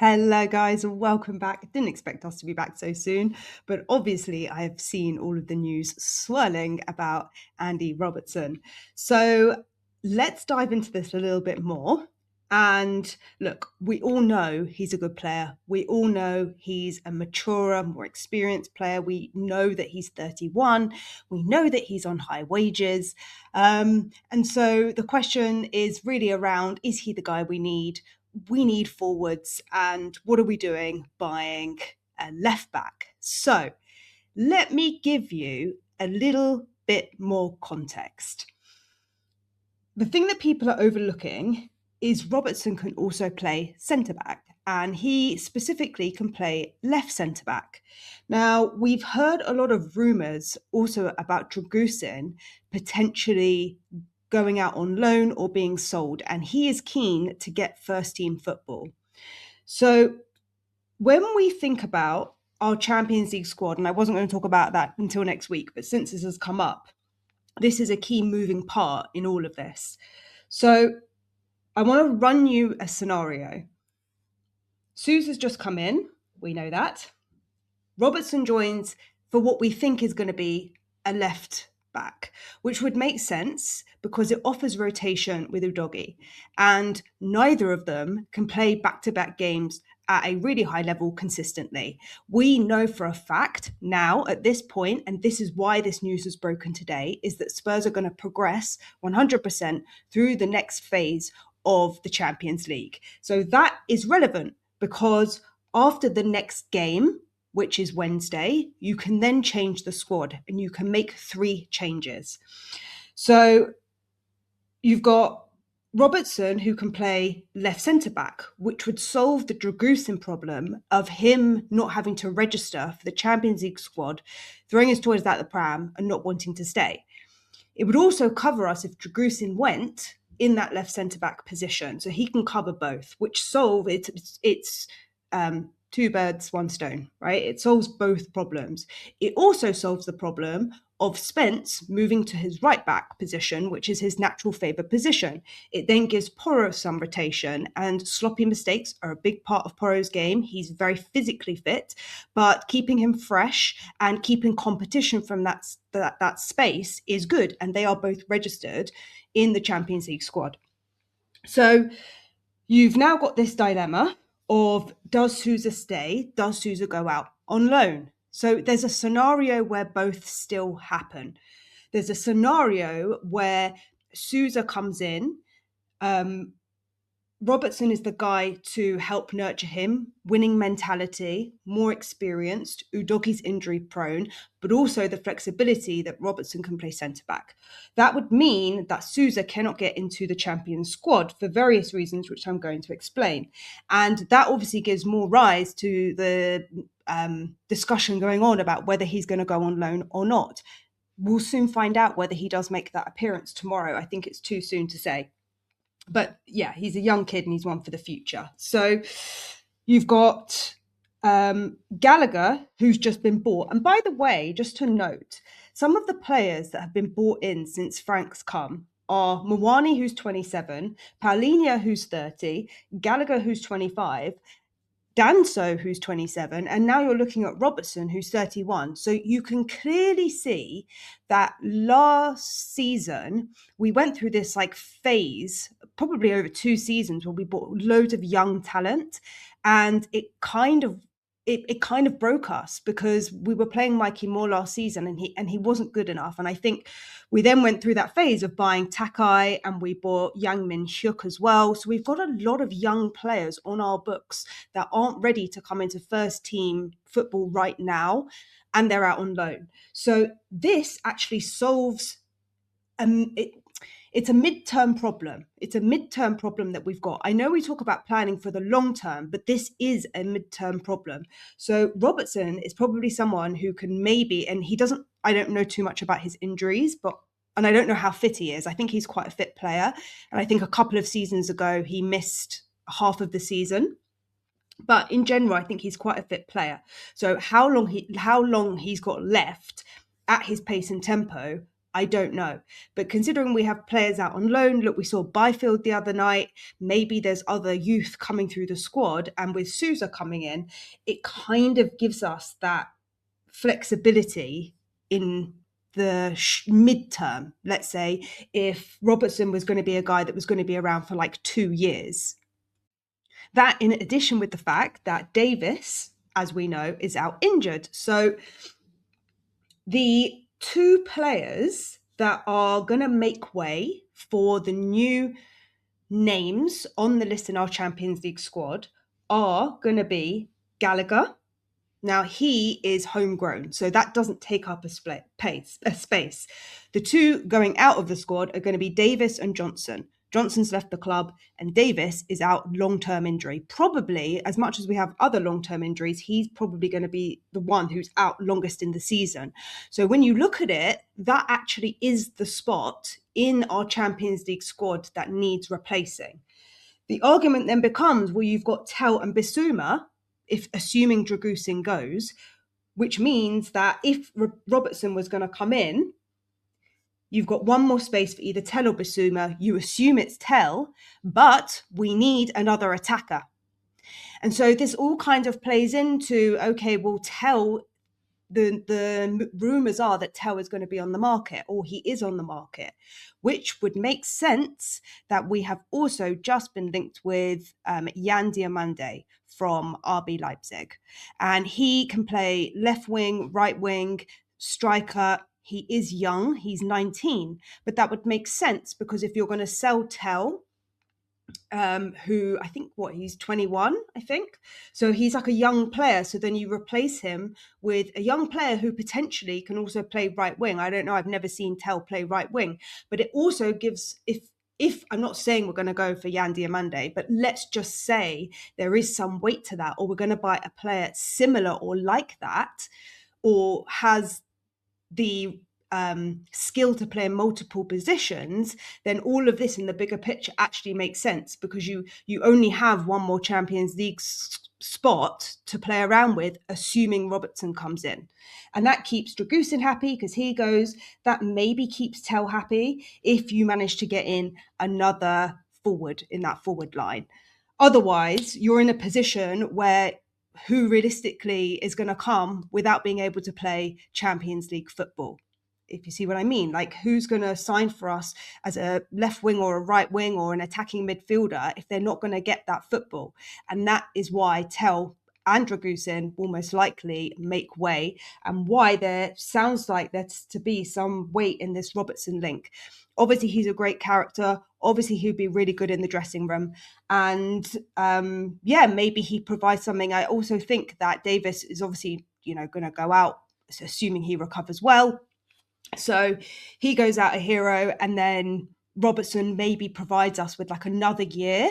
Hello, guys, and welcome back. I didn't expect us to be back so soon, but obviously, I have seen all of the news swirling about Andy Robertson. So let's dive into this a little bit more. And look, we all know he's a good player. We all know he's a maturer, more experienced player. We know that he's 31. We know that he's on high wages. And so the question is really around, is he the guy we need? We need forwards, and what are we doing? Buying a left back. So let me give you a little bit more context. The thing that people are overlooking is Robertson can also play centre back, and he specifically can play left centre back. Now, we've heard a lot of rumours also about Dragusin potentially going out on loan or being sold, and he is keen to get first team football. So when we think about our Champions League squad, and I wasn't going to talk about that until next week, but since this has come up, this is a key moving part in all of this. So I want to run you a scenario. Suze has just come in, we know that. Robertson joins for what we think is going to be a left back, which would make sense because it offers rotation with Udogie, and neither of them can play back-to-back games at a really high level consistently. We know for a fact now at this point, and this is why this news was broken today, is that Spurs are going to progress 100% through the next phase of the Champions League. So that is relevant because after the next game, which is Wednesday, you can then change the squad and you can make 3 changes. So you've got Robertson, who can play left centre-back, which would solve the Dragusin problem of him not having to register for the Champions League squad, throwing his toys out the pram and not wanting to stay. It would also cover us if Dragusin went in that left centre-back position, so he can cover both, which solve it's 2 birds, 1 stone, right? It solves both problems. It also solves the problem of Spence moving to his right back position, which is his natural favourite position. It then gives Porro some rotation, and sloppy mistakes are a big part of Porro's game. He's very physically fit, but keeping him fresh and keeping competition from that space is good, and they are both registered in the Champions League squad. So you've now got this dilemma of, does Sousa stay? Does Sousa go out on loan? So there's a scenario where both still happen. There's a scenario where Sousa comes in. Robertson is the guy to help nurture him, winning mentality, more experienced, Udogie's injury prone, but also the flexibility that Robertson can play centre-back. That would mean that Sousa cannot get into the champion squad for various reasons, which I'm going to explain. And that obviously gives more rise to the discussion going on about whether he's going to go on loan or not. We'll soon find out whether he does make that appearance tomorrow. I think it's too soon to say. But yeah, he's a young kid and he's one for the future. So you've got Gallagher, who's just been bought. And by the way, just to note, some of the players that have been bought in since Frank's come are Mwani, who's 27, Paulinho, who's 30, Gallagher, who's 25, Danso, who's 27, and now you're looking at Robertson, who's 31. So you can clearly see that last season, we went through this like phase, probably over 2 seasons, where we bought loads of young talent, and it kind of broke us because we were playing Mikey Moore last season and he wasn't good enough. And I think we then went through that phase of buying Takai, and we bought Yang Min Hyuk as well. So we've got a lot of young players on our books that aren't ready to come into first team football right now, and they're out on loan. So this actually solves it's a midterm problem. It's a midterm problem that we've got. I know we talk about planning for the long term, but this is a midterm problem. So Robertson is probably someone who can maybe, and I don't know too much about his injuries, and I don't know how fit he is. I think he's quite a fit player. And I think a couple of seasons ago, he missed half of the season. But in general, I think he's quite a fit player. So how long he's got left at his pace and tempo, I don't know. But considering we have players out on loan, look, we saw Byfield the other night, maybe there's other youth coming through the squad, and with Sousa coming in, it kind of gives us that flexibility in the midterm. Let's say if Robertson was going to be a guy that was going to be around for like 2 years. That in addition with the fact that Davis, as we know, is out injured. So the two players that are going to make way for the new names on the list in our Champions League squad are going to be Gallagher. Now, he is homegrown, so that doesn't take up a space. The two going out of the squad are going to be Davis and Johnson. Johnson's left the club and Davis is out long-term injury. Probably, as much as we have other long-term injuries, he's probably going to be the one who's out longest in the season. So when you look at it, that actually is the spot in our Champions League squad that needs replacing. The argument then becomes, well, you've got Tel and Bissouma, if assuming Dragusin goes, which means that if Robertson was going to come in, you've got one more space for either Tel or Bissouma. You assume it's Tel, but we need another attacker. And so this all kind of plays into, okay, well, Tel, the rumours are that Tel is going to be on the market, or he is on the market, which would make sense that we have also just been linked with Yan Diomande from RB Leipzig. And he can play left wing, right wing, striker. He is young, he's 19, but that would make sense because if you're going to sell Tel, who I think he's 21, I think. So he's like a young player. So then you replace him with a young player who potentially can also play right wing. I don't know. I've never seen Tel play right wing, but it also gives, if I'm not saying we're going to go for Yan Diomande, but let's just say there is some weight to that, or we're going to buy a player similar or like that, or has the skill to play in multiple positions, then all of this in the bigger picture actually makes sense because you only have one more Champions League spot to play around with, assuming Robertson comes in. And that keeps Dragusin happy because he goes. That maybe keeps Tel happy if you manage to get in another forward in that forward line. Otherwise, you're in a position where who realistically is going to come without being able to play Champions League football? If you see what I mean, like who's going to sign for us as a left wing or a right wing or an attacking midfielder if they're not going to get that football? And that is why Tel and Dragusin will most likely make way, and why there sounds like there's to be some weight in this Robertson link. Obviously, he's a great character. Obviously, he'd be really good in the dressing room. And maybe he provides something. I also think that Davis is obviously, going to go out, assuming he recovers well. So he goes out a hero, and then Robertson maybe provides us with like another year.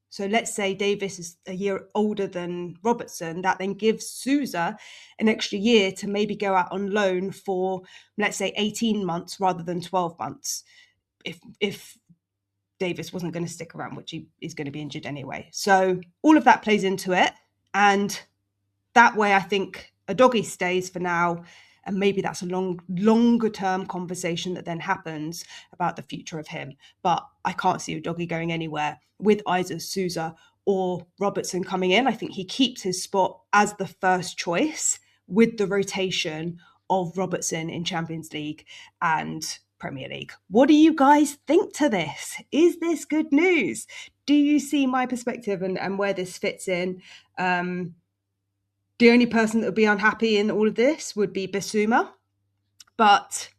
So let's say Davis is a year older than Robertson. That then gives Sousa an extra year to maybe go out on loan for, let's say, 18 months rather than 12 months. If Davis wasn't going to stick around, which he is going to be injured anyway. So all of that plays into it. And that way, I think Udogie stays for now. And maybe that's a longer term conversation that then happens about the future of him. But I can't see Udogie going anywhere with either Sousa or Robertson coming in. I think he keeps his spot as the first choice with the rotation of Robertson in Champions League and Premier League. What do you guys think to this? Is this good news? Do you see my perspective and where this fits in? The only person that would be unhappy in all of this would be Bissouma. But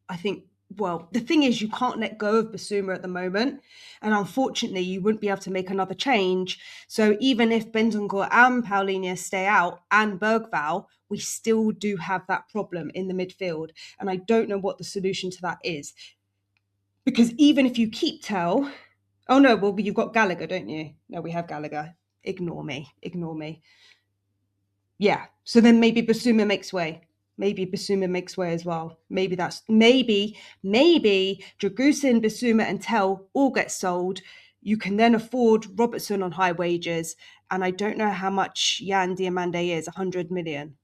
I think, the thing is, you can't let go of Bissouma at the moment. And unfortunately, you wouldn't be able to make another change. So even if Bentancur and Paulinho stay out and Bergvall, we still do have that problem in the midfield. And I don't know what the solution to that is. Because even if you keep Tel... Oh, no, well, you've got Gallagher, don't you? No, we have Gallagher. Ignore me. Yeah, so then maybe Bissouma makes way. Maybe Bissouma makes way as well. Maybe Dragusin, Bissouma and Tel all get sold. You can then afford Robertson on high wages. And I don't know how much Yan Diomande is, 100 million.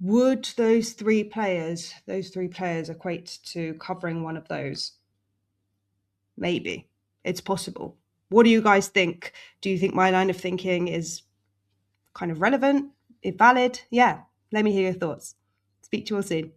Would those three players equate to covering one of those? Maybe. It's possible. What do you guys think? Do you think my line of thinking is kind of relevant, valid? Yeah, let me hear your thoughts. Speak to you all soon.